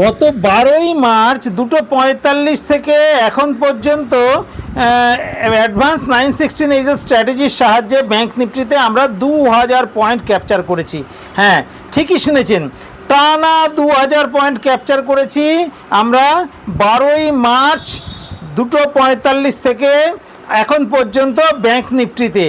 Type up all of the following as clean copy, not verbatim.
গত 12ই মার্চ 2:45 থেকে এখন পর্যন্ত অ্যাডভান্স 916 এইচএস স্ট্র্যাটেজির সাহায্যে ব্যাংক নিফটিতে আমরা 2000 পয়েন্ট ক্যাপচার করেছি। হ্যাঁ, ঠিকই শুনেছেন, টানা 2000 পয়েন্ট ক্যাপচার করেছি আমরা 12ই মার্চ 2:45 থেকে এখন পর্যন্ত ব্যাংক নিফটিতে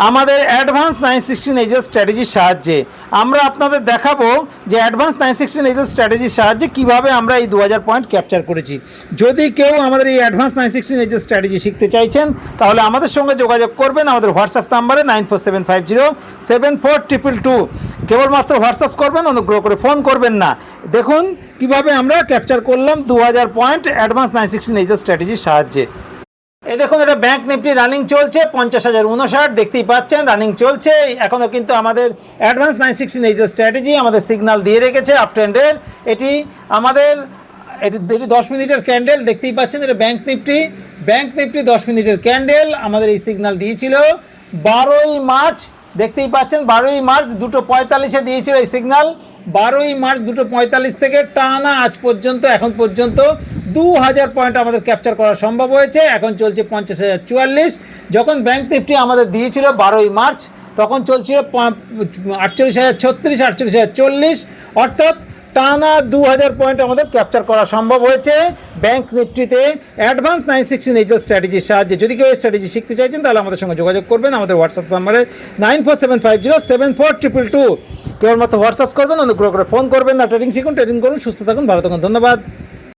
আমাদের অ্যাডভান্স 916 এইচএস স্ট্র্যাটেজির সাহায্যে। আমরা আপনাদের দেখাবো যে অ্যাডভান্স 916 এইচএস স্ট্র্যাটেজির সাহায্যে কীভাবে আমরা এই 2000 পয়েন্ট ক্যাপচার করেছি। যদি কেউ আমাদের এই অ্যাডভান্স 916 এইচএস স্ট্র্যাটেজি শিখতে চাইছেন তাহলে আমাদের সঙ্গে যোগাযোগ করবেন আমাদের হোয়াটসঅ্যাপ নাম্বারে 9475074222। কেবলমাত্র হোয়াটসঅ্যাপ করবেন, অনুগ্রহ করে ফোন করবেন না। দেখুন কীভাবে আমরা ক্যাপচার করলাম 2000 পয়েন্ট অ্যাডভান্স 916 এইচএস স্ট্র্যাটেজির সাহায্যে। এই দেখুন, এটা ব্যাংক নিফটি রানিং চলছে 50,059, দেখতেই পাচ্ছেন রানিং চলছে এখনও। কিন্তু আমাদের অ্যাডভান্স 916 এইচএস স্ট্র্যাটেজি আমাদের সিগন্যাল দিয়ে রেখেছে আপ ট্রেন্ডের। এটি 10 মিনিটের ক্যান্ডেল, দেখতেই পাচ্ছেন। এটা ব্যাংক নিফটি 10 মিনিটের ক্যান্ডেল আমাদের এই সিগন্যাল দিয়েছিল 12ই মার্চ। দেখতেই পাচ্ছেন 12ই মার্চ 2:45 দিয়েছিল এই সিগন্যাল। 12ই মার্চ 2:45 থেকে টানা আজ পর্যন্ত এখন পর্যন্ত 2000 পয়েন্ট আমাদের ক্যাপচার করা সম্ভব হয়েছে। এখন চলছে 50,044। যখন ব্যাংক নিফটি আমাদের দিয়েছিল 12ই মার্চ তখন চলছিল 48,036, 48,040, অর্থাৎ টানা 2000 পয়েন্ট আমাদের ক্যাপচার করা সম্ভব হয়েছে ব্যাংক নিফটিতে অ্যাডভান্স 916 এইচএস স্ট্র্যাটেজির সাহায্যে। যদি কেউ এই স্ট্র্যাটেজি শিখতে চাইছেন তাহলে আমাদের সঙ্গে যোগাযোগ করবেন আমাদের হোয়াটসঅ্যাপ নাম্বারে 9475074222। কেবলমাত্র হোয়াটসঅ্যাপ করবেন, অনুগ্রহ করে ফোন করবেন না। ট্রেডিং শিখুন, ট্রেডিং করুন, সুস্থ থাকুন, ভালো থাকুন। ধন্যবাদ।